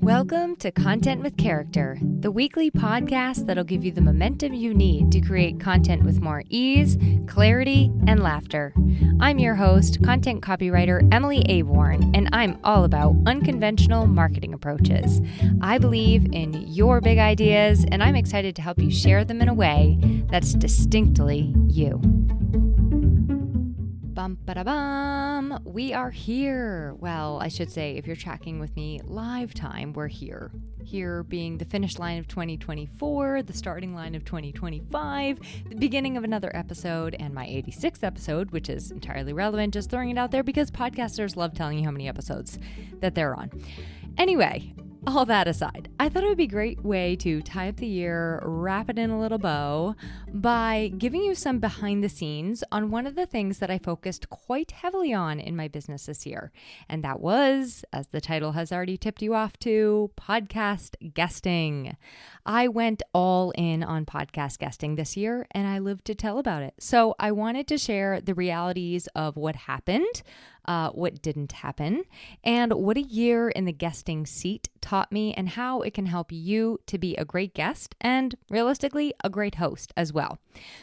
Welcome to Content with Character, the weekly podcast that'll give you the momentum you need to create content with more ease, clarity, and laughter. I'm your host, content copywriter Emily Aborn, and I'm all about unconventional marketing approaches. I believe in your big ideas, and I'm excited to help you share them in a way that's distinctly you. Bum-ba-da-bum, we are here. Well, I should say, if you're tracking with me live time, we're here. Here being the finish line of 2024, the starting line of 2025, the beginning of another episode, and my 86th episode, which is entirely relevant, just throwing it out there because podcasters love telling you how many episodes that they're on. Anyway, all that aside, I thought it would be a great way to tie up the year, wrap it in a little bow, by giving you some behind the scenes on one of the things that I focused quite heavily on in my business this year. And that was, as the title has already tipped you off to, podcast guesting. I went all in on podcast guesting this year, and I live to tell about it. So I wanted to share the realities of what happened, what didn't happen, and what a year in the guesting seat taught me and how it can help you to be a great guest and, realistically, a great host as well.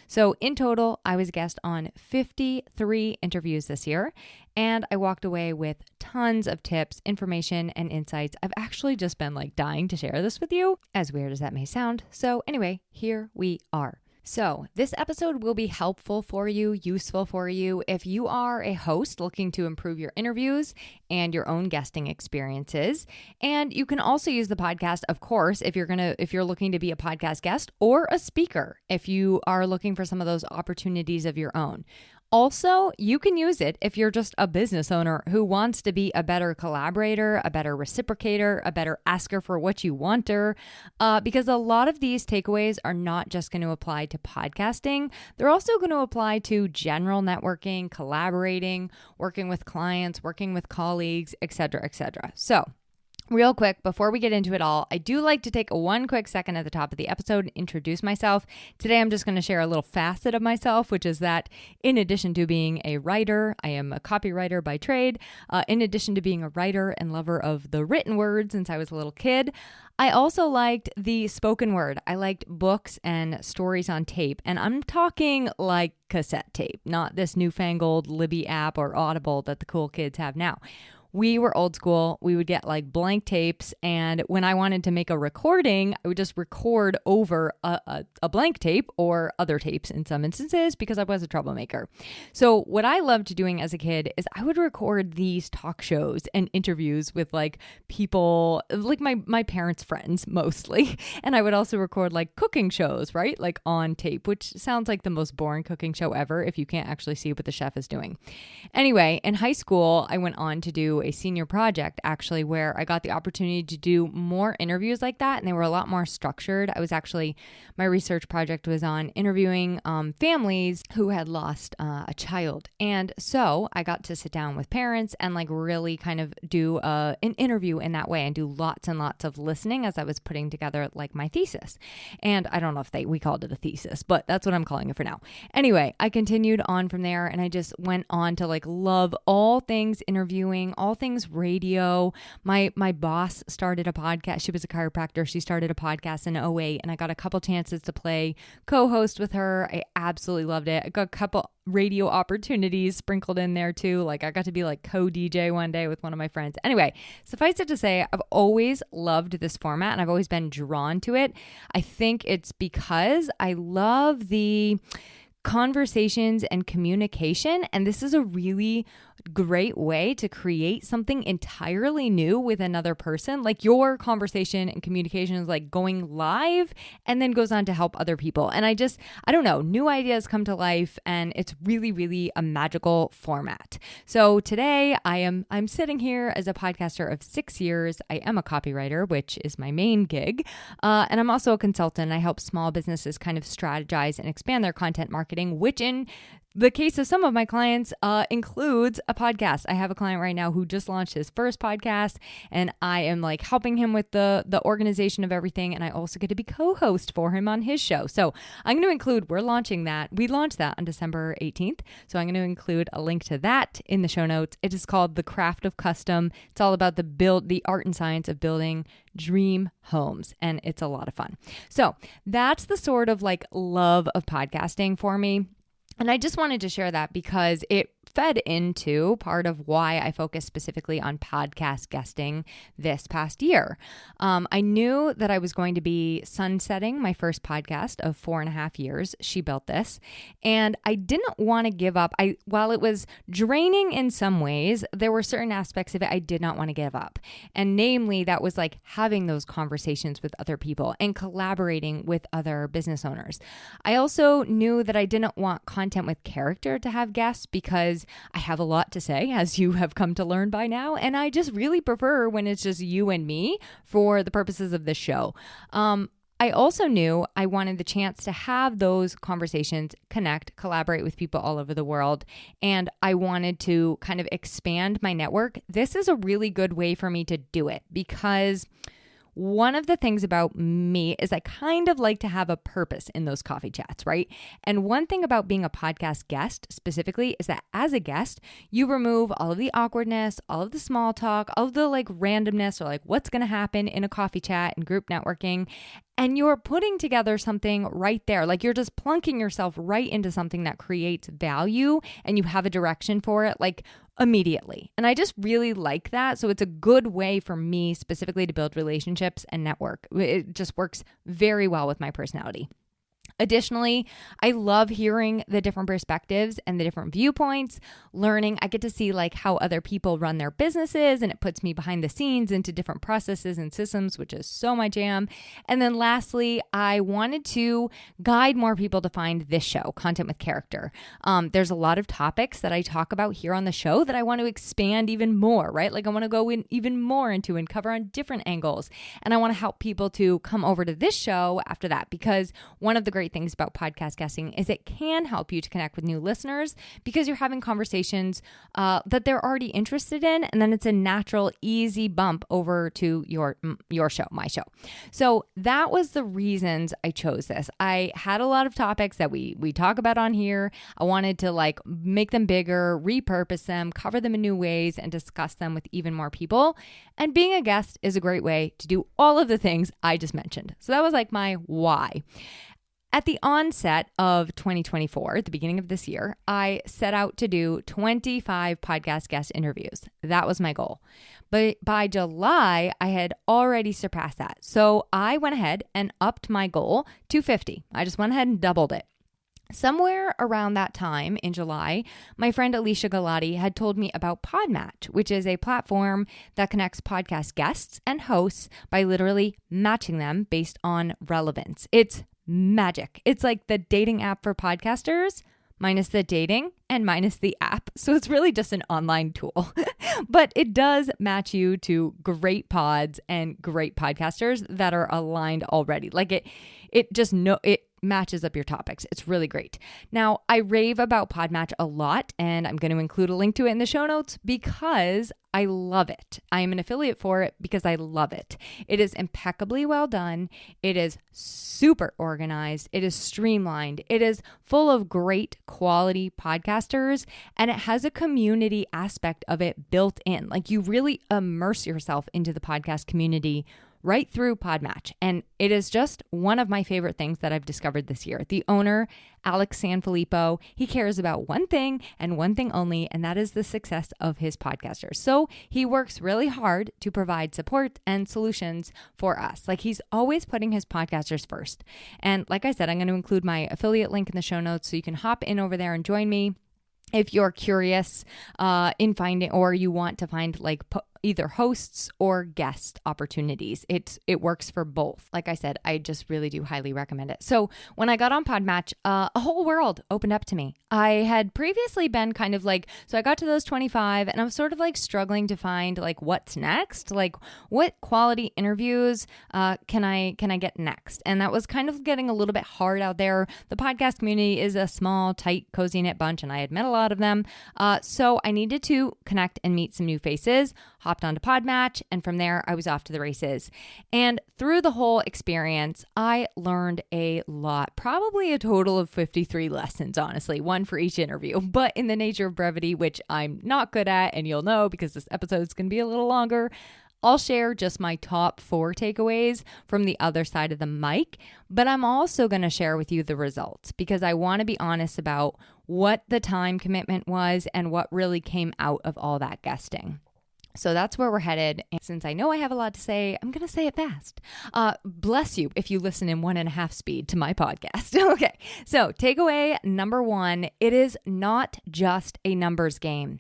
So in total, I was a guest on 53 interviews this year, and I walked away with tons of tips, information, and insights. I've actually just been dying to share this with you, as weird as that may sound. So anyway, here we are. So this episode will be helpful for you, useful for you if you are a host looking to improve your interviews and your own guesting experiences. And you can also use the podcast, of course, if you're looking to be a podcast guest or a speaker, if you are looking for some of those opportunities of your own. Also, you can use it if you're just a business owner who wants to be a better collaborator, a better reciprocator, a better asker for what you wanter, because a lot of these takeaways are not just going to apply to podcasting. They're also going to apply to general networking, collaborating, working with clients, working with colleagues, etc., etc. So, real quick, before we get into it all, I do like to take one quick second at the top of the episode and introduce myself. Today, I'm just going to share a little facet of myself, which is that in addition to being a writer, I am a copywriter by trade. In addition to being a writer and lover of the written word since I was a little kid, I also liked the spoken word. I liked books and stories on tape, and I'm talking like cassette tape, not this newfangled Libby app or Audible that the cool kids have now. We were old school. We would get blank tapes, and when I wanted to make a recording, I would just record over a blank tape or other tapes in some instances because I was a troublemaker. So what I loved doing as a kid is I would record these talk shows and interviews with people, my parents' friends mostly, and I would also record cooking shows, right? On tape, which sounds like the most boring cooking show ever if you can't actually see what the chef is doing. Anyway, in high school, I went on to do a senior project actually where I got the opportunity to do more interviews like that, and they were a lot more structured. My research project was on interviewing families who had lost a child, and so I got to sit down with parents and really kind of do an interview in that way and do lots and lots of listening as I was putting together my thesis. And I don't know if we called it a thesis, but that's what I'm calling it for now. Anyway, I continued on from there, and I just went on to love all things interviewing, all things radio. My boss started a podcast. She was a chiropractor. She started a podcast in 2008, and I got a couple chances to play co-host with her. I absolutely loved it. I got a couple radio opportunities sprinkled in there too. I got to be co-DJ one day with one of my friends. Anyway, suffice it to say, I've always loved this format and I've always been drawn to it. I think it's because I love the conversations and communication, and this is a really great way to create something entirely new with another person. Your conversation and communication is going live and then goes on to help other people. And I don't know, new ideas come to life, and it's really, really a magical format. So today I'm sitting here as a podcaster of 6 years. I am a copywriter, which is my main gig. And I'm also a consultant. I help small businesses kind of strategize and expand their content marketing, which in the case of some of my clients includes a podcast. I have a client right now who just launched his first podcast, and I am like helping him with the organization of everything. And I also get to be co-host for him on his show. So I'm going to include, we launched that on December 18th. So I'm going to include a link to that in the show notes. It is called The Craft of Custom. It's all about the art and science of building dream homes, and it's a lot of fun. So that's the sort of like love of podcasting for me. And I just wanted to share that because it fed into part of why I focused specifically on podcast guesting this past year. I knew that I was going to be sunsetting my first podcast of 4.5 years. She built this. And I didn't want to give up. While it was draining in some ways, there were certain aspects of it I did not want to give up. And namely, that was like having those conversations with other people and collaborating with other business owners. I also knew that I didn't want content with character to have guests because I have a lot to say, as you have come to learn by now, and I just really prefer when it's just you and me for the purposes of this show. I also knew I wanted the chance to have those conversations, connect, collaborate with people all over the world, and I wanted to kind of expand my network. This is a really good way for me to do it because one of the things about me is I kind of like to have a purpose in those coffee chats, right? And one thing about being a podcast guest specifically is that as a guest, you remove all of the awkwardness, all of the small talk, all of the like randomness or like what's going to happen in a coffee chat and group networking. And you're putting together something right there. Like you're just plunking yourself right into something that creates value and you have a direction for it like immediately. And I just really like that. So it's a good way for me specifically to build relationships and network. It just works very well with my personality. Additionally, I love hearing the different perspectives and the different viewpoints, learning. I get to see like how other people run their businesses, and it puts me behind the scenes into different processes and systems, which is so my jam. And then lastly, I wanted to guide more people to find this show, Content with Character. There's a lot of topics that I talk about here on the show that I want to expand even more, right? Like I want to go in even more into and cover on different angles. And I want to help people to come over to this show after that, because one of the great things about podcast guesting is it can help you to connect with new listeners because you're having conversations that they're already interested in, and then it's a natural, easy bump over to your show, my show. So that was the reasons I chose this. I had a lot of topics that we talk about on here. I wanted to like make them bigger, repurpose them, cover them in new ways, and discuss them with even more people. And being a guest is a great way to do all of the things I just mentioned. So that was like my why. At the onset of 2024, at the beginning of this year, I set out to do 25 podcast guest interviews. That was my goal. But by July, I had already surpassed that. So I went ahead and upped my goal to 50. I just went ahead and doubled it. Somewhere around that time in July, my friend Alicia Galati had told me about Podmatch, which is a platform that connects podcast guests and hosts by literally matching them based on relevance. It's magic. It's like the dating app for podcasters, minus the dating and minus the app. So it's really just an online tool, but it does match you to great pods and great podcasters that are aligned already. Like it matches up your topics. It's really great. Now, I rave about Podmatch a lot, and I'm going to include a link to it in the show notes because I love it. I am an affiliate for it because I love it. It is impeccably well done. It is super organized. It is streamlined. It is full of great quality podcasters, and it has a community aspect of it built in. Like you really immerse yourself into the podcast community right through Podmatch. And it is just one of my favorite things that I've discovered this year. The owner, Alex Sanfilippo, he cares about one thing and one thing only, and that is the success of his podcasters. So he works really hard to provide support and solutions for us. Like he's always putting his podcasters first. And like I said, I'm going to include my affiliate link in the show notes so you can hop in over there and join me if you're curious in finding, or you want to find like either hosts or guest opportunities. It works for both. Like I said, I just really do highly recommend it. So when I got on Podmatch, a whole world opened up to me. I had previously been kind of like, so I got to those 25 and I was sort of like struggling to find like what's next, like what quality interviews can I get next? And that was kind of getting a little bit hard out there. The podcast community is a small, tight, cozy knit bunch, and I had met a lot of them. So I needed to connect and meet some new faces, hopped onto Podmatch, and from there I was off to the races. And through the whole experience, I learned a lot, probably a total of 53 lessons, honestly, one for each interview. But in the nature of brevity, which I'm not good at, and you'll know because this episode is going to be a little longer, I'll share just my top 4 takeaways from the other side of the mic, but I'm also going to share with you the results because I want to be honest about what the time commitment was and what really came out of all that guesting. So that's where we're headed. And since I know I have a lot to say, I'm going to say it fast. Bless you if you listen in 1.5 speed to my podcast. Okay. So takeaway number 1, it is not just a numbers game.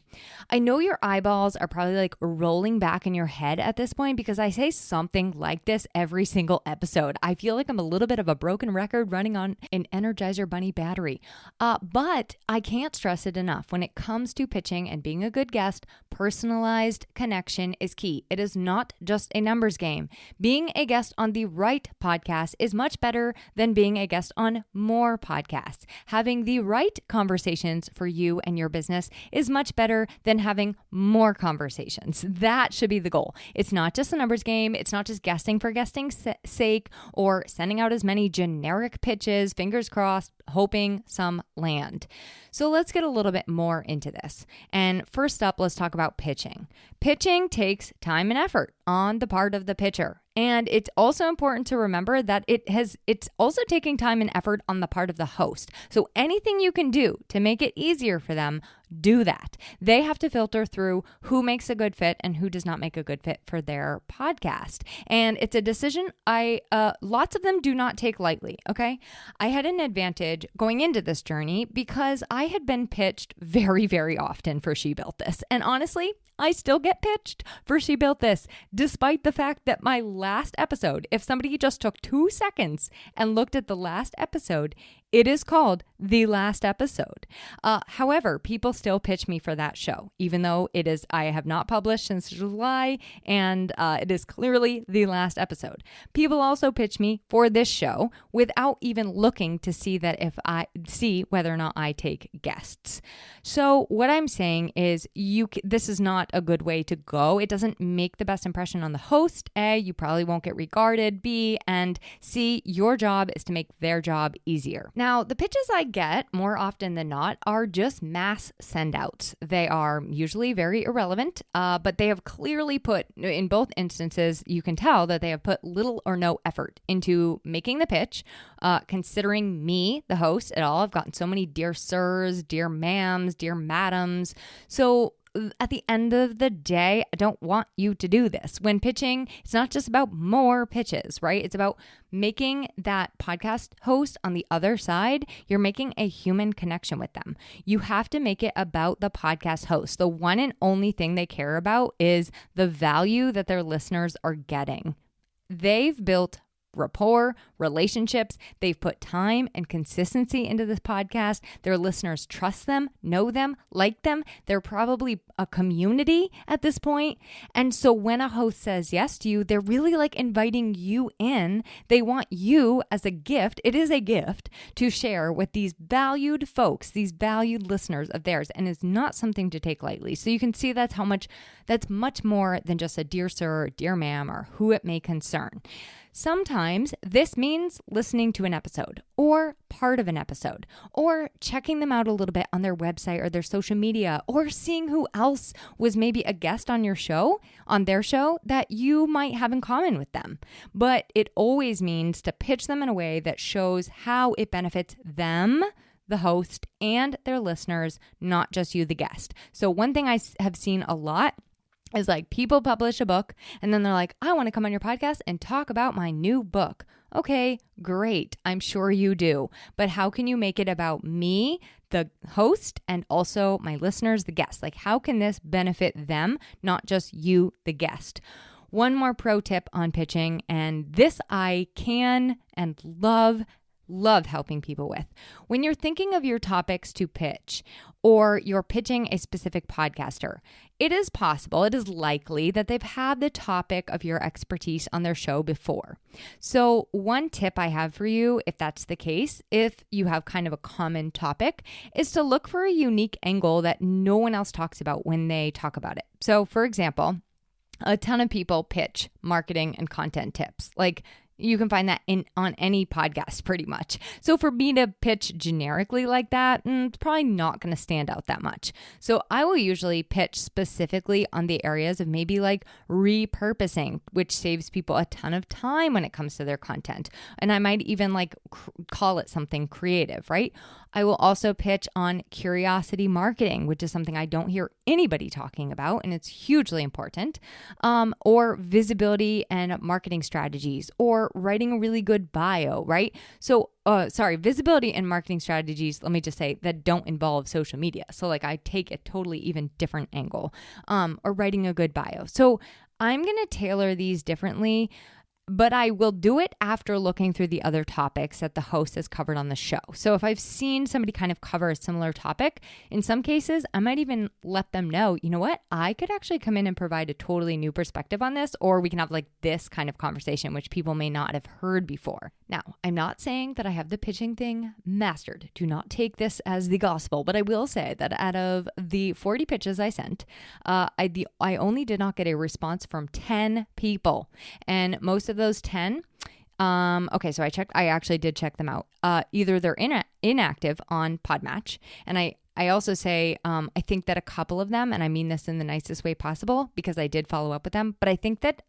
I know your eyeballs are probably like rolling back in your head at this point because I say something like this every single episode. I feel like I'm a little bit of a broken record running on an Energizer Bunny battery. But I can't stress it enough. When it comes to pitching and being a good guest, personalized connection is key. It is not just a numbers game. Being a guest on the right podcast is much better than being a guest on more podcasts. Having the right conversations for you and your business is much better than having more conversations. That should be the goal. It's not just a numbers game. It's not just guesting for guesting's sake or sending out as many generic pitches, fingers crossed, hoping some land. So let's get a little bit more into this. And first up, let's talk about pitching. Pitching takes time and effort on the part of the pitcher. And it's also important to remember that it's also taking time and effort on the part of the host. So anything you can do to make it easier for them, do that. They have to filter through who makes a good fit and who does not make a good fit for their podcast. And it's a decision lots of them do not take lightly, okay? I had an advantage going into this journey because I had been pitched very, very often for She Built This. And honestly, I still get pitched for She Built This, despite the fact that my last episode, if somebody just took 2 seconds and looked at the last episode, it is called The Last Episode. However, people still pitch me for that show, even though I have not published since July, and it is clearly the last episode. People also pitch me for this show without even looking to see whether or not I take guests. So what I'm saying is this is not a good way to go. It doesn't make the best impression on the host. A, you probably won't get regarded. B, and C, your job is to make their job easier. Now, the pitches I get more often than not are just mass sendouts. They are usually very irrelevant, but they have clearly put, in both instances, you can tell that they have put little or no effort into making the pitch, considering me, the host, at all. I've gotten so many dear sirs, dear ma'ams, dear madams. So at the end of the day, I don't want you to do this. When pitching, it's not just about more pitches, right? It's about making that podcast host on the other side, you're making a human connection with them. You have to make it about the podcast host. The one and only thing they care about is the value that their listeners are getting. They've built rapport, relationships. They've put time and consistency into this podcast. Their listeners trust them, know them, like them. They're probably a community at this point. And so when a host says yes to you, they're really like inviting you in. They want you as a gift. It is a gift to share with these valued folks, these valued listeners of theirs. And it's not something to take lightly. So you can see that's much more than just a dear sir, or dear ma'am, or who it may concern. Sometimes this means listening to an episode or part of an episode or checking them out a little bit on their website or their social media or seeing who else was maybe a guest on their show that you might have in common with them. But it always means to pitch them in a way that shows how it benefits them, the host, and their listeners, not just you, the guest. So one thing I have seen a lot is like people publish a book and then they're like, I want to come on your podcast and talk about my new book. Okay, great. I'm sure you do. But how can you make it about me, the host, and also my listeners, the guests? Like, how can this benefit them, not just you, the guest? One more pro tip on pitching, and this I can and love helping people with. When you're thinking of your topics to pitch, or you're pitching a specific podcaster, it is possible, it is likely that they've had the topic of your expertise on their show before. So one tip I have for you, if that's the case, if you have kind of a common topic, is to look for a unique angle that no one else talks about when they talk about it. So for example, a ton of people pitch marketing and content tips. Like, you can find that on any podcast pretty much. So for me to pitch generically like that, it's probably not going to stand out that much. So I will usually pitch specifically on the areas of maybe like repurposing, which saves people a ton of time when it comes to their content. And I might even like call it something creative, right? I will also pitch on curiosity marketing, which is something I don't hear anybody talking about, and it's hugely important, or visibility and marketing strategies, or writing a really good bio, right? So, visibility and marketing strategies, let me just say, that don't involve social media. So like I take a totally even different angle, or writing a good bio. So I'm going to tailor these differently, but I will do it after looking through the other topics that the host has covered on the show. So if I've seen somebody kind of cover a similar topic, in some cases, I might even let them know, you know what, I could actually come in and provide a totally new perspective on this, or we can have like this kind of conversation, which people may not have heard before. Now, I'm not saying that I have the pitching thing mastered. Do not take this as the gospel, but I will say that out of the 40 pitches I sent, I only did not get a response from 10 people. And most of those 10, so I actually did check them out. Either they're inactive on Podmatch, and I also say, I think that a couple of them, and I mean this in the nicest way possible because I did follow up with them, but I think that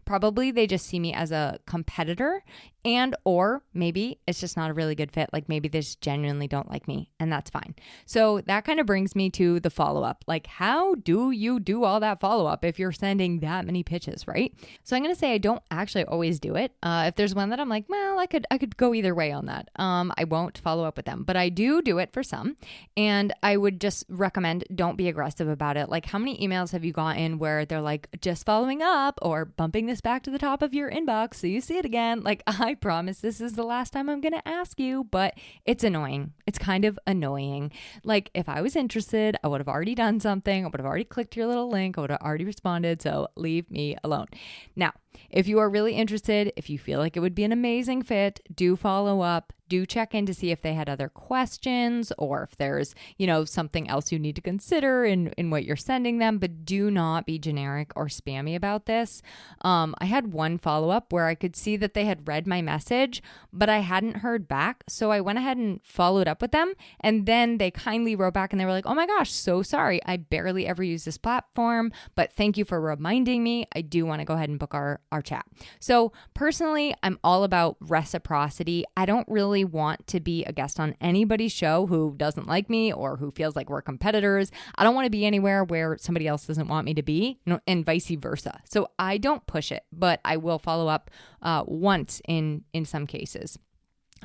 probably they just see me as a competitor, and or maybe it's just not a really good fit. Like maybe they just genuinely don't like me, and that's fine. So that kind of brings me to the follow-up. Like, how do you do all that follow-up if you're sending that many pitches, right? So I'm going to say I don't actually always do it. If there's one that I'm like, well, I could go either way on that. I won't follow up with them, but I do it for some. And I would just recommend don't be aggressive about it. Like, how many emails have you gotten where they're like, just following up or bumping this back to the top of your inbox so you see it again? Like, I promise this is the last time I'm going to ask you, but it's annoying. It's kind of annoying. Like, if I was interested, I would have already done something. I would have already clicked your little link. I would have already responded. So leave me alone. Now, if you are really interested, if you feel like it would be an amazing fit, do follow up. Do check in to see if they had other questions or if there's, something else you need to consider in what you're sending them, but do not be generic or spammy about this. I had one follow-up where I could see that they had read my message, but I hadn't heard back. So I went ahead and followed up with them. And then they kindly wrote back and they were like, oh my gosh, so sorry. I barely ever use this platform, but thank you for reminding me. I do want to go ahead and book our chat. So personally, I'm all about reciprocity. I don't really want to be a guest on anybody's show who doesn't like me or who feels like we're competitors. I don't want to be anywhere where somebody else doesn't want me to be, and vice versa. So I don't push it, but I will follow up once in some cases.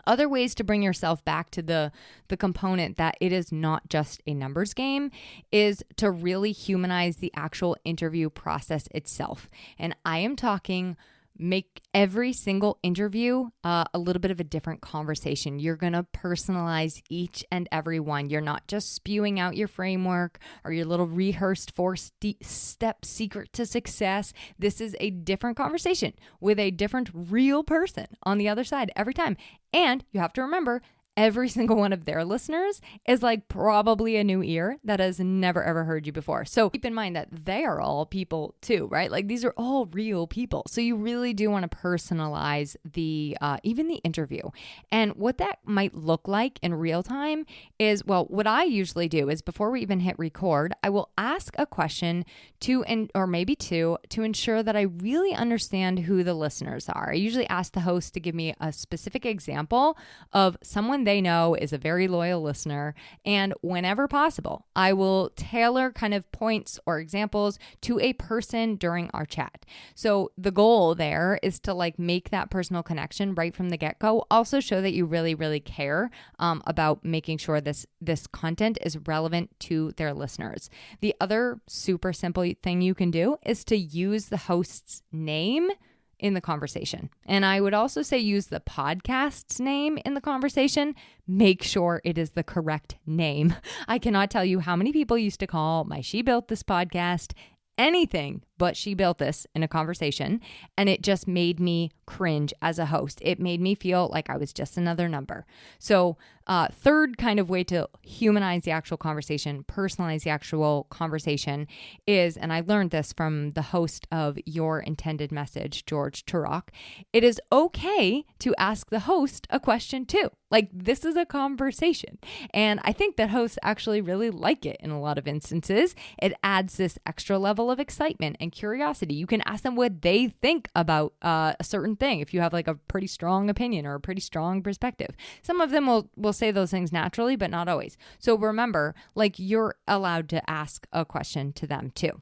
Other ways to bring yourself back to the component that it is not just a numbers game is to really humanize the actual interview process itself. And I am talking make every single interview a little bit of a different conversation. You're going to personalize each and every one. You're not just spewing out your framework or your little rehearsed 4-step secret to success. This is a different conversation with a different real person on the other side every time. And you have to remember, every single one of their listeners is like probably a new ear that has never ever heard you before. So keep in mind that they are all people too, right? Like these are all real people. So you really do want to personalize the even the interview. And what that might look like in real time is, well, what I usually do is before we even hit record, I will ask a question or maybe two to ensure that I really understand who the listeners are. I usually ask the host to give me a specific example of someone everyone they know is a very loyal listener. And whenever possible, I will tailor kind of points or examples to a person during our chat. So the goal there is to like make that personal connection right from the get-go. Also show that you really, really care about making sure this content is relevant to their listeners. The other super simple thing you can do is to use the host's name in the conversation. And I would also say use the podcast's name in the conversation. Make sure it is the correct name. I cannot tell you how many people used to call my She Built This podcast anything but She Built This in a conversation, and it just made me cringe as a host. It made me feel like I was just another number. So third kind of way to humanize the actual conversation, personalize the actual conversation is, and I learned this from the host of Your Intended Message, George Turok, it is okay to ask the host a question too. Like, this is a conversation. And I think that hosts actually really like it in a lot of instances. It adds this extra level of excitement and curiosity. You can ask them what they think about a certain thing if you have like a pretty strong opinion or a pretty strong perspective. Some of them will say those things naturally, but not always. So remember, like, you're allowed to ask a question to them too.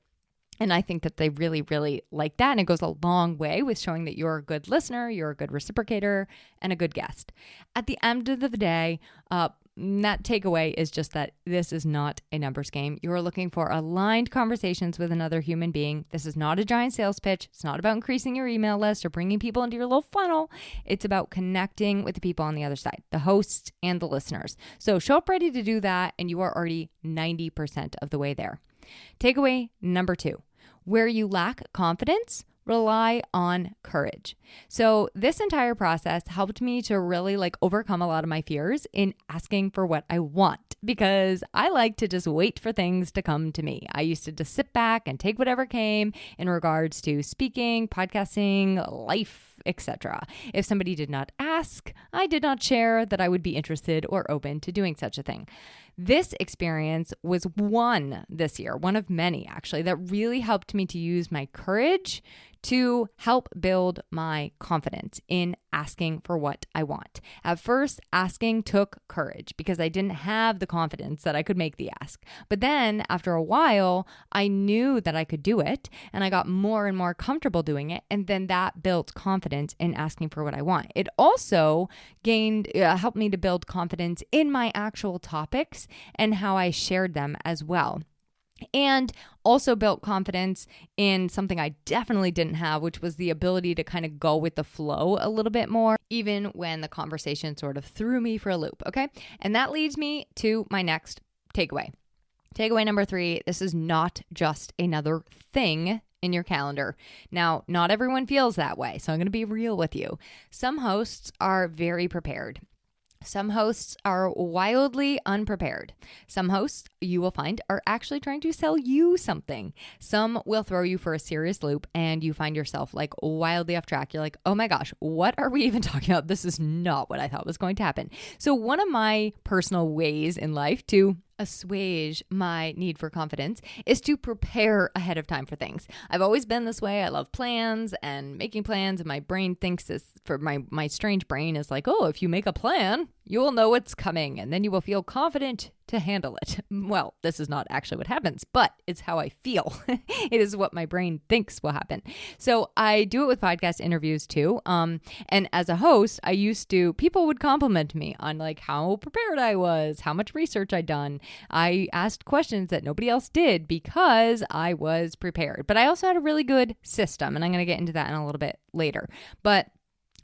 And I think that they really, really like that. And it goes a long way with showing that you're a good listener, you're a good reciprocator, and a good guest. At the end of the day, that takeaway is just that this is not a numbers game. You're looking for aligned conversations with another human being. This is not a giant sales pitch. It's not about increasing your email list or bringing people into your little funnel. It's about connecting with the people on the other side, the hosts and the listeners. So show up ready to do that, and you are already 90% of the way there. Takeaway number 2. Where you lack confidence, rely on courage. So this entire process helped me to really overcome a lot of my fears in asking for what I want, because I like to just wait for things to come to me. I used to just sit back and take whatever came in regards to speaking, podcasting, life, etc. If somebody did not ask, I did not share that I would be interested or open to doing such a thing. This experience was one this year, one of many actually, that really helped me to use my courage to help build my confidence in asking for what I want. At first, asking took courage because I didn't have the confidence that I could make the ask. But then after a while, I knew that I could do it, and I got more and more comfortable doing it. And then that built confidence in asking for what I want. It also helped me to build confidence in my actual topics and how I shared them as well. And also built confidence in something I definitely didn't have, which was the ability to kind of go with the flow a little bit more, even when the conversation sort of threw me for a loop. Okay. And that leads me to my next takeaway. Takeaway number 3, this is not just another thing in your calendar. Now, not everyone feels that way, so I'm going to be real with you. Some hosts are very prepared. Some hosts are wildly unprepared. Some hosts, you will find, are actually trying to sell you something. Some will throw you for a serious loop and you find yourself wildly off track. You're like, oh my gosh, what are we even talking about? This is not what I thought was going to happen. So one of my personal ways in life to assuage my need for confidence is to prepare ahead of time for things. I've always been this way. I love plans and making plans, and my brain thinks this, for my strange brain is like, oh, if you make a plan, you will know what's coming and then you will feel confident to handle it. Well, this is not actually what happens, but it's how I feel. It is what my brain thinks will happen. So I do it with podcast interviews too. And as a host, people would compliment me on how prepared I was, how much research I'd done. I asked questions that nobody else did because I was prepared. But I also had a really good system, and I'm going to get into that in a little bit later. But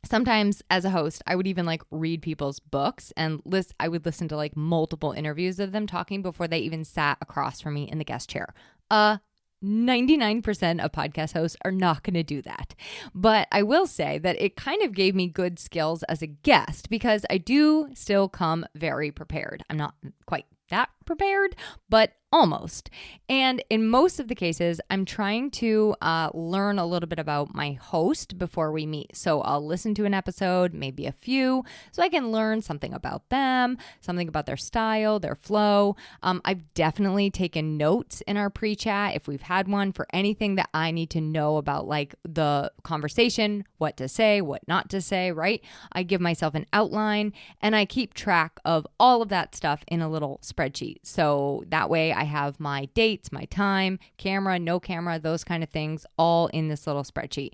sometimes as a host, I would even read people's books and I would listen to multiple interviews of them talking before they even sat across from me in the guest chair. 99% of podcast hosts are not going to do that. But I will say that it kind of gave me good skills as a guest because I do still come very prepared. I'm not quite that prepared, but almost. And in most of the cases, I'm trying to learn a little bit about my host before we meet. So I'll listen to an episode, maybe a few, so I can learn something about them, something about their style, their flow. I've definitely taken notes in our pre-chat if we've had one for anything that I need to know about, like the conversation, what to say, what not to say, right? I give myself an outline and I keep track of all of that stuff in a little spreadsheet. So that way I have my dates, my time, camera, no camera, those kind of things all in this little spreadsheet.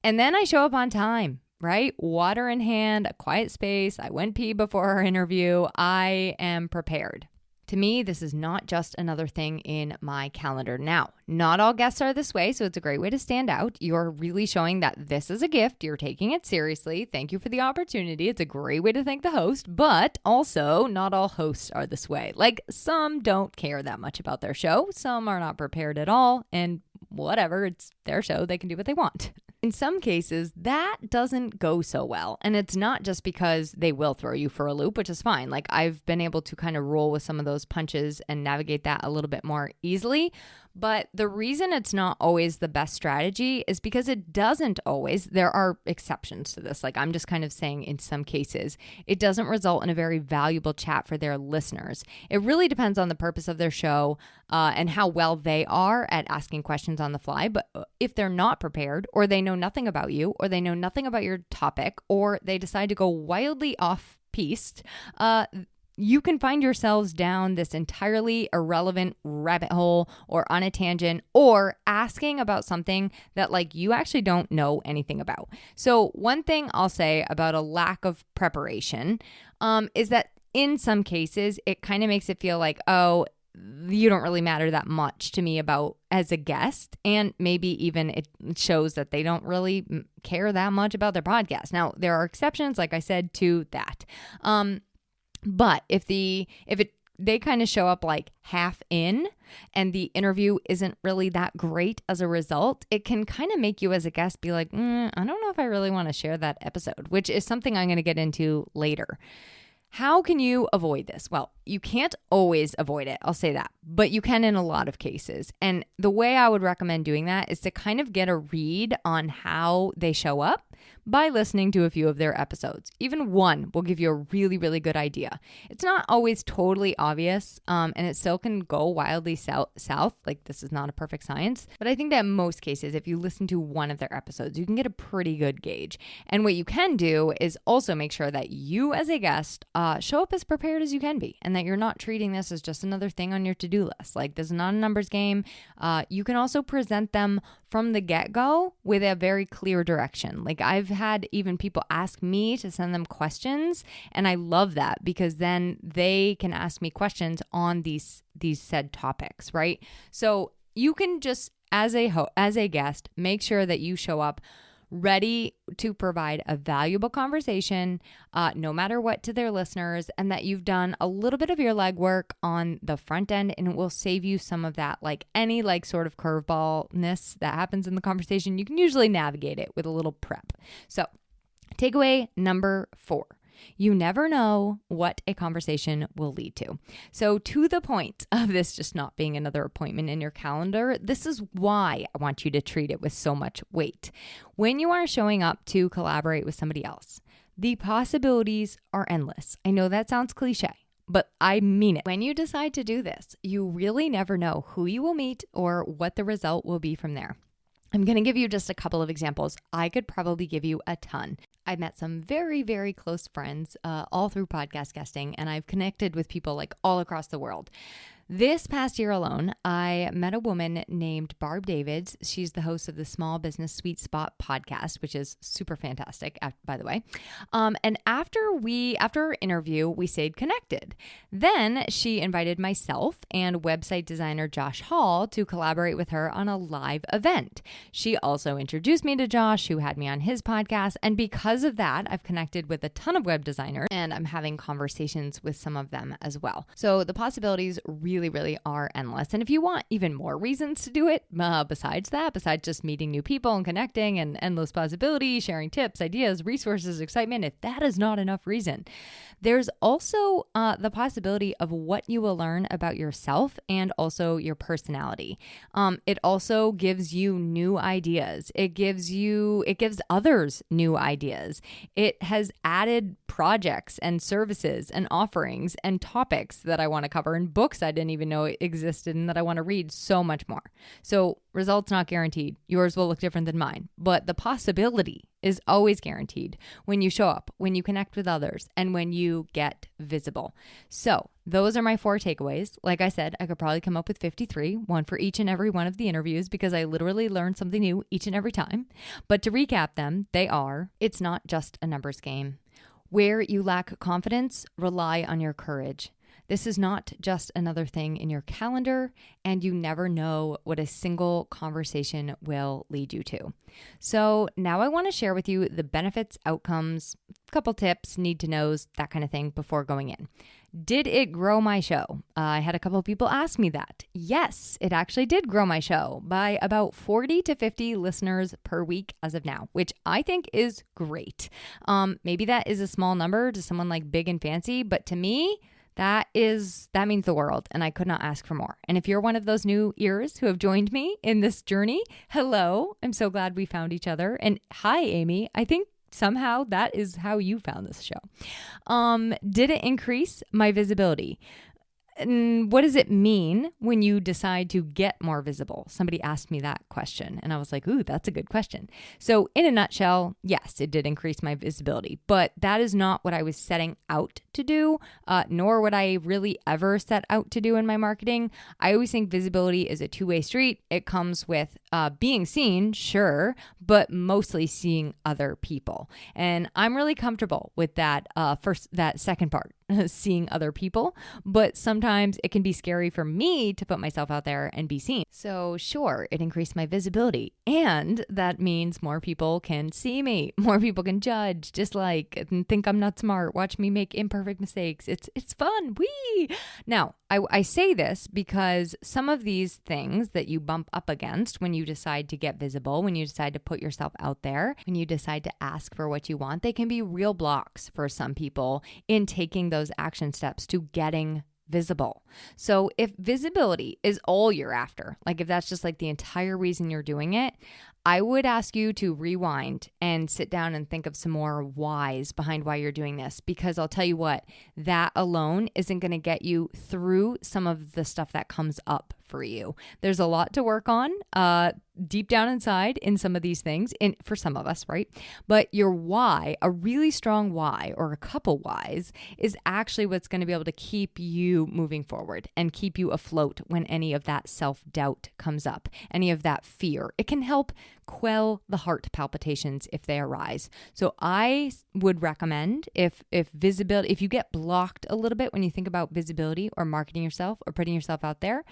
And then I show up on time, right? Water in hand, a quiet space. I went pee before our interview. I am prepared. To me, this is not just another thing in my calendar. Now, not all guests are this way, so it's a great way to stand out. You're really showing that this is a gift. You're taking it seriously. Thank you for the opportunity. It's a great way to thank the host, but also not all hosts are this way. Like, some don't care that much about their show. Some are not prepared at all, and whatever, it's their show. They can do what they want. In some cases, that doesn't go so well. And it's not just because they will throw you for a loop, which is fine. Like, I've been able to kind of roll with some of those punches and navigate that a little bit more easily. But the reason it's not always the best strategy is because it doesn't always. There are exceptions to this. Like, I'm just kind of saying in some cases, it doesn't result in a very valuable chat for their listeners. It really depends on the purpose of their show and how well they are at asking questions on the fly. But if they're not prepared, or they know nothing about you, or they know nothing about your topic, or they decide to go wildly off-piste, you can find yourselves down this entirely irrelevant rabbit hole or on a tangent, or asking about something that like you actually don't know anything about. So one thing I'll say about a lack of preparation is that in some cases, it kind of makes it feel like, oh, you don't really matter that much to me about as a guest. And maybe even it shows that they don't really care that much about their podcast. Now, there are exceptions, like I said, to that. But if they kind of show up like half in and the interview isn't really that great as a result, it can kind of make you as a guest be like, I don't know if I really want to share that episode, which is something I'm going to get into later. How can you avoid this? Well, you can't always avoid it. I'll say that, but you can in a lot of cases. And the way I would recommend doing that is to kind of get a read on how they show up by listening to a few of their episodes. Even one will give you a really, really good idea. It's not always totally obvious, and it still can go wildly south. Like, this is not a perfect science. But I think that in most cases, if you listen to one of their episodes, you can get a pretty good gauge. And what you can do is also make sure that you as a guest show up as prepared as you can be, and that you're not treating this as just another thing on your to-do list. Like, this is not a numbers game. You can also present them from the get-go with a very clear direction. Like, I've had even people ask me to send them questions, and I love that because then they can ask me questions on these said topics, right? So you can just, as a guest, make sure that you show up ready to provide a valuable conversation, no matter what, to their listeners, and that you've done a little bit of your legwork on the front end, and it will save you some of that, like any like sort of curveballness that happens in the conversation. You can usually navigate it with a little prep. So takeaway number 4. You never know what a conversation will lead to. So to the point of this just not being another appointment in your calendar, this is why I want you to treat it with so much weight. When you are showing up to collaborate with somebody else, the possibilities are endless. I know that sounds cliche, but I mean it. When you decide to do this, you really never know who you will meet or what the result will be from there. I'm going to give you just a couple of examples. I could probably give you a ton. I've met some very, very close friends all through podcast guesting, and I've connected with people like all across the world. This past year alone, I met a woman named Barb Davids. She's the host of the Small Business Sweet Spot podcast, which is super fantastic, by the way. And after our interview, we stayed connected. Then she invited myself and website designer Josh Hall to collaborate with her on a live event. She also introduced me to Josh, who had me on his podcast. And because of that, I've connected with a ton of web designers, and I'm having conversations with some of them as well. So the possibilities really really, really are endless. And if you want even more reasons to do it, besides just meeting new people and connecting and endless possibilities, sharing tips, ideas, resources, excitement, if that is not enough reason, there's also the possibility of what you will learn about yourself and also your personality. It also gives you new ideas. It gives others new ideas. It has added projects and services and offerings and topics that I want to cover and books I didn't even know existed and that I want to read so much more. So results not guaranteed. Yours will look different than mine, but the possibility is always guaranteed when you show up, when you connect with others, and when you get visible. So those are my 4 takeaways. Like I said, I could probably come up with 53, one for each and every one of the interviews because I literally learn something new each and every time. But to recap them, they are, it's not just a numbers game. Where you lack confidence, rely on your courage. This is not just another thing in your calendar, and you never know what a single conversation will lead you to. So now I want to share with you the benefits, outcomes, a couple tips, need to knows, that kind of thing before going in. Did it grow my show? I had a couple of people ask me that. Yes, it actually did grow my show by about 40 to 50 listeners per week as of now, which I think is great. Maybe that is a small number to someone like big and fancy, but to me, that means the world, and I could not ask for more. And if you're one of those new ears who have joined me in this journey, hello, I'm so glad we found each other. And hi, Amy, I think somehow that is how you found this show. Did it increase my visibility? And what does it mean when you decide to get more visible? Somebody asked me that question and I was like, ooh, that's a good question. So in a nutshell, yes, it did increase my visibility, but that is not what I was setting out to do, nor would I really ever set out to do in my marketing. I always think visibility is a two-way street. It comes with being seen, sure, but mostly seeing other people. And I'm really comfortable with that that second part, seeing other people, but sometimes it can be scary for me to put myself out there and be seen. So sure, it increased my visibility, and that means more people can see me, more people can judge, dislike, and think I'm not smart, watch me make imperfect mistakes. It's fun. Whee! Now, I say this because some of these things that you bump up against when you decide to get visible, when you decide to put yourself out there, when you decide to ask for what you want, they can be real blocks for some people in taking those action steps to getting visible. So if visibility is all you're after, like if that's just like the entire reason you're doing it, I would ask you to rewind and sit down and think of some more whys behind why you're doing this, because I'll tell you what, that alone isn't going to get you through some of the stuff that comes up for you. There's a lot to work on deep down inside in some of these things, for some of us, right? But your why, a really strong why or a couple whys, is actually what's going to be able to keep you moving forward and keep you afloat when any of that self-doubt comes up, any of that fear. It can help quell the heart palpitations if they arise. So I would recommend if visibility, if you get blocked a little bit when you think about visibility or marketing yourself or putting yourself out there,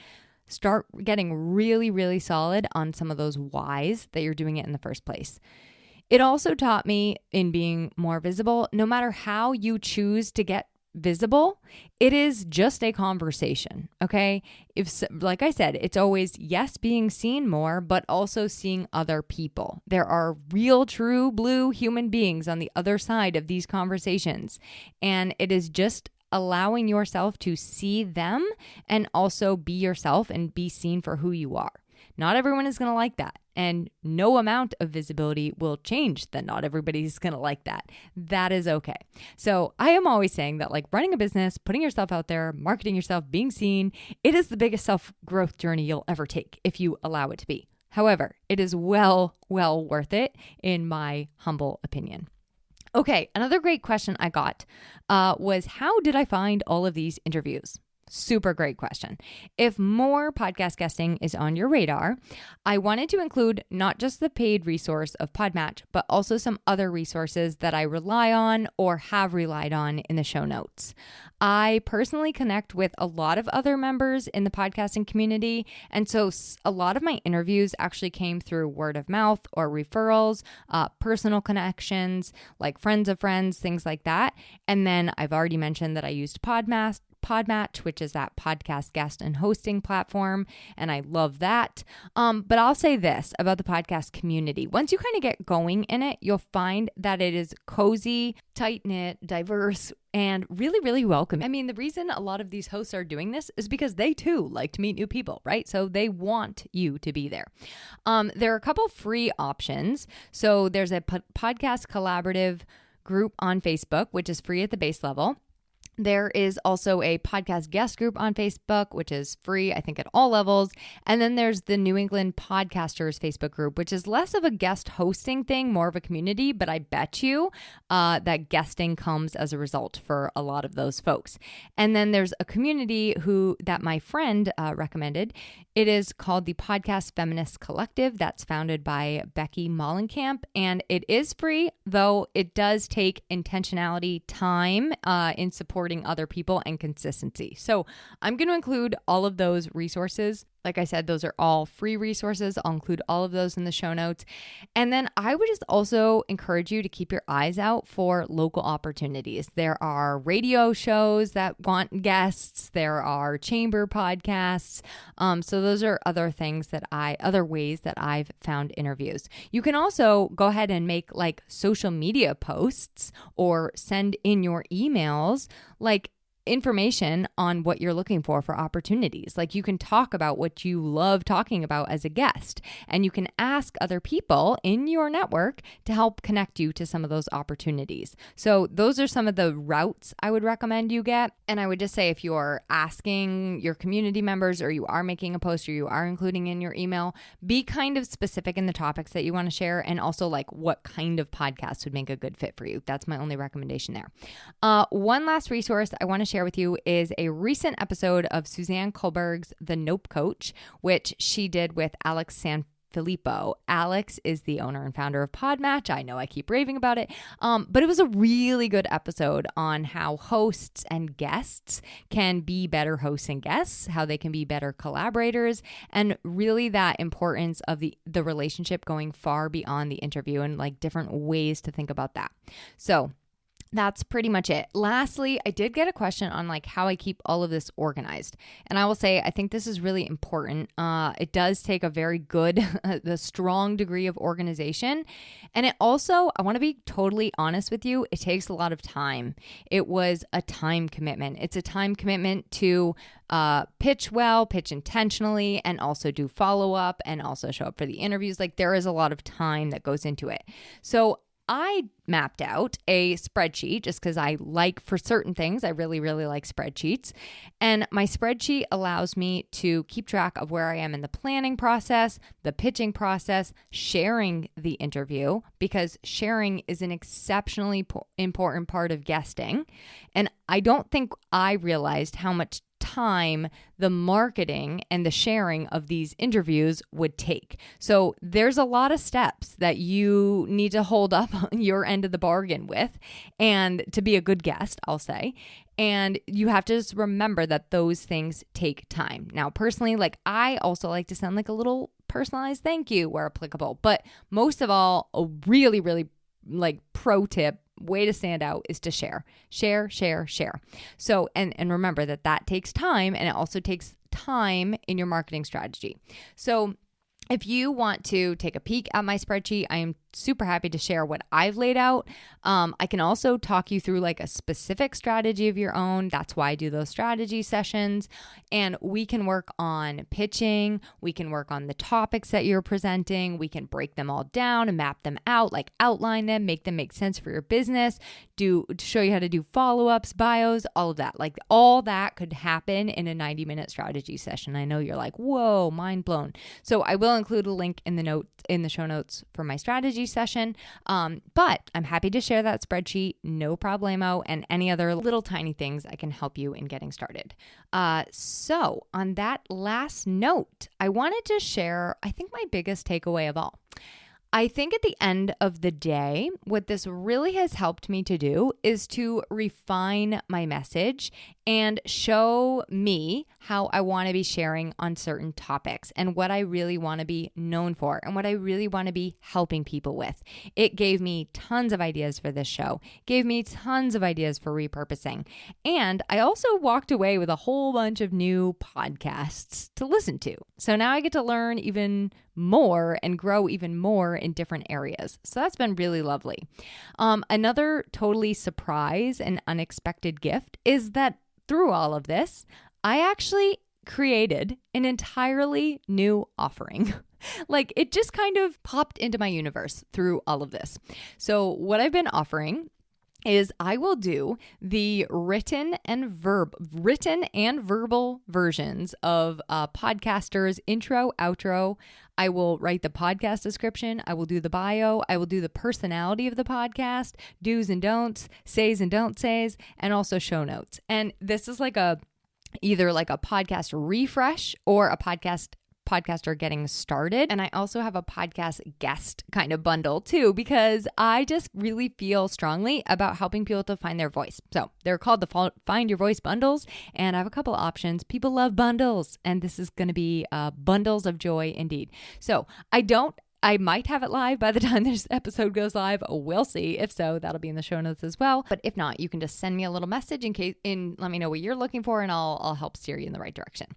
start getting really, really solid on some of those whys that you're doing it in the first place. It also taught me in being more visible, no matter how you choose to get visible, it is just a conversation, okay? Like I said, it's always, yes, being seen more, but also seeing other people. There are real, true, blue human beings on the other side of these conversations, and it is just allowing yourself to see them and also be yourself and be seen for who you are. Not everyone is going to like that. And no amount of visibility will change that not everybody's going to like that. That is okay. So I am always saying that, like, running a business, putting yourself out there, marketing yourself, being seen, it is the biggest self-growth journey you'll ever take if you allow it to be. However, it is well worth it in my humble opinion. Okay, another great question I got was, how did I find all of these interviews? Super great question. If more podcast guesting is on your radar, I wanted to include not just the paid resource of Podmatch, but also some other resources that I rely on or have relied on in the show notes. I personally connect with a lot of other members in the podcasting community, and so a lot of my interviews actually came through word of mouth or referrals, personal connections, like friends of friends, things like that. And then I've already mentioned that I used Podmatch Podmatch, which is that podcast guest and hosting platform. And I love that. But I'll say this about the podcast community. Once you kind of get going in it, you'll find that it is cozy, tight-knit, diverse, and really, really welcome. I mean, the reason a lot of these hosts are doing this is because they too like to meet new people, right? So they want you to be there. There are a couple free options. So there's a podcast collaborative group on Facebook, which is free at the base level. There is also a podcast guest group on Facebook, which is free, I think, at all levels. And then there's the New England Podcasters Facebook group, which is less of a guest hosting thing, more of a community. But I bet you that guesting comes as a result for a lot of those folks. And then there's a community that my friend recommended. It is called the Podcast Feminist Collective. That's founded by Becky Mollenkamp. And it is free, though it does take intentionality, time in supporting other people and consistency. So I'm going to include all of those resources. Like I said, those are all free resources. I'll include all of those in the show notes. And then I would just also encourage you to keep your eyes out for local opportunities. There are radio shows that want guests. There are chamber podcasts. So those are other ways that I've found interviews. You can also go ahead and make like social media posts or send in your emails like information on what you're looking for opportunities. Like you can talk about what you love talking about as a guest, and you can ask other people in your network to help connect you to some of those opportunities. So those are some of the routes I would recommend you get. And I would just say if you're asking your community members or you are making a post or you are including in your email, be kind of specific in the topics that you want to share, and also like what kind of podcast would make a good fit for you. That's my only recommendation there. One last resource I want to share with you is a recent episode of Suzanne Kohlberg's The Nope Coach, which she did with Alex Sanfilippo. Alex is the owner and founder of Podmatch. I know I keep raving about it, but it was a really good episode on how hosts and guests can be better hosts and guests, how they can be better collaborators, and really that importance of the relationship going far beyond the interview and like different ways to think about that. So that's pretty much it. Lastly, I did get a question on like how I keep all of this organized. And I will say, I think this is really important. It does take a very good, the strong degree of organization. And it also, I want to be totally honest with you, it takes a lot of time. It was a time commitment. It's a time commitment to pitch well, pitch intentionally, and also do follow-up and also show up for the interviews. Like there is a lot of time that goes into it. So I mapped out a spreadsheet just because for certain things, I really, really like spreadsheets. And my spreadsheet allows me to keep track of where I am in the planning process, the pitching process, sharing the interview, because sharing is an exceptionally important part of guesting. And I don't think I realized how much time the marketing and the sharing of these interviews would take. So there's a lot of steps that you need to hold up your end of the bargain with, and to be a good guest, I'll say. And you have to just remember that those things take time. Now, personally, like I also like to send like a little personalized thank you where applicable, but most of all, a really, really like pro tip way to stand out is to share. So, and remember that takes time, and it also takes time in your marketing strategy. So if you want to take a peek at my spreadsheet, I am super happy to share what I've laid out. I can also talk you through like a specific strategy of your own. That's why I do those strategy sessions. And we can work on pitching. We can work on the topics that you're presenting. We can break them all down and map them out, like outline them, make them make sense for your business, to show you how to do follow-ups, bios, all of that. Like all that could happen in a 90-minute strategy session. I know you're like, whoa, mind blown. So I will include a link in the show notes for my strategy session. But I'm happy to share that spreadsheet, no problemo, and any other little tiny things I can help you in getting started. So on that last note, I wanted to share, I think my biggest takeaway of all. I think at the end of the day, what this really has helped me to do is to refine my message and show me how I want to be sharing on certain topics and what I really want to be known for and what I really want to be helping people with. It gave me tons of ideas for this show, gave me tons of ideas for repurposing. And I also walked away with a whole bunch of new podcasts to listen to. So now I get to learn even more and grow even more in different areas. So that's been really lovely. Another totally surprise and unexpected gift is that through all of this, I actually created an entirely new offering. Like it just kind of popped into my universe through all of this. So what I've been offering is I will do the written and verbal versions of podcasters' intro, outro. I will write the podcast description. I will do the bio. I will do the personality of the podcast, do's and don'ts, says and don't says, and also show notes. And this is like either like a podcast refresh or a podcaster getting started. And I also have a podcast guest kind of bundle too, because I just really feel strongly about helping people to find their voice. So they're called the Find Your Voice bundles. And I have a couple of options. People love bundles. And this is going to be bundles of joy indeed. So I might have it live by the time this episode goes live. We'll see. If so, that'll be in the show notes as well. But if not, you can just send me a little message let me know what you're looking for and I'll help steer you in the right direction.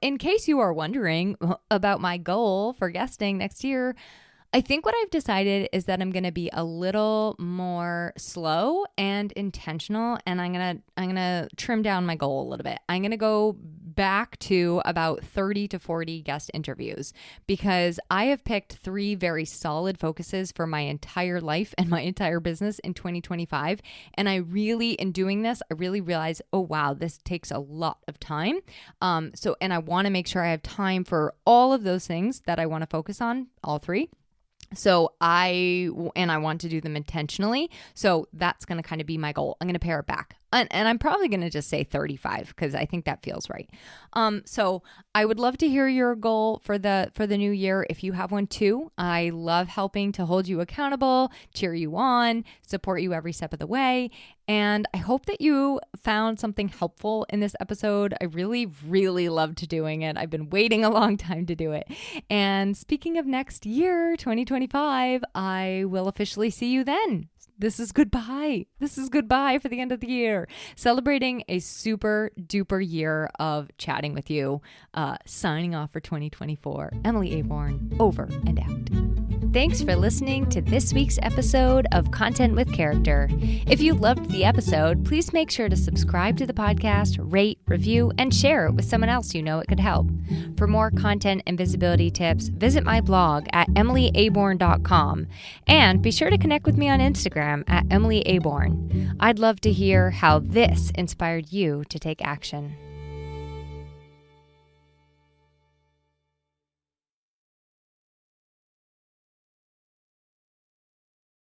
In case you are wondering about my goal for guesting next year, I think what I've decided is that I'm going to be a little more slow and intentional, and I'm going to trim down my goal a little bit. I'm going to go back to about 30 to 40 guest interviews because I have picked 3 very solid focuses for my entire life and my entire business in 2025. And in doing this, I really realized, oh wow, this takes a lot of time. And I want to make sure I have time for all of those things that I want to focus on, all 3. So I want to do them intentionally. So that's going to kind of be my goal. I'm going to pare it back. And I'm probably going to just say 35 because I think that feels right. So I would love to hear your goal for the new year if you have one too. I love helping to hold you accountable, cheer you on, support you every step of the way. And I hope that you found something helpful in this episode. I really, really loved doing it. I've been waiting a long time to do it. And speaking of next year, 2025, I will officially see you then. This is goodbye. This is goodbye for the end of the year. Celebrating a super duper year of chatting with you. Signing off for 2024. Emily Aborn, over and out. Thanks for listening to this week's episode of Content with Character. If you loved the episode, please make sure to subscribe to the podcast, rate, review, and share it with someone else you know it could help. For more content and visibility tips, visit my blog at emilyaborn.com and be sure to connect with me on Instagram at Emily Aborn. I'd love to hear how this inspired you to take action.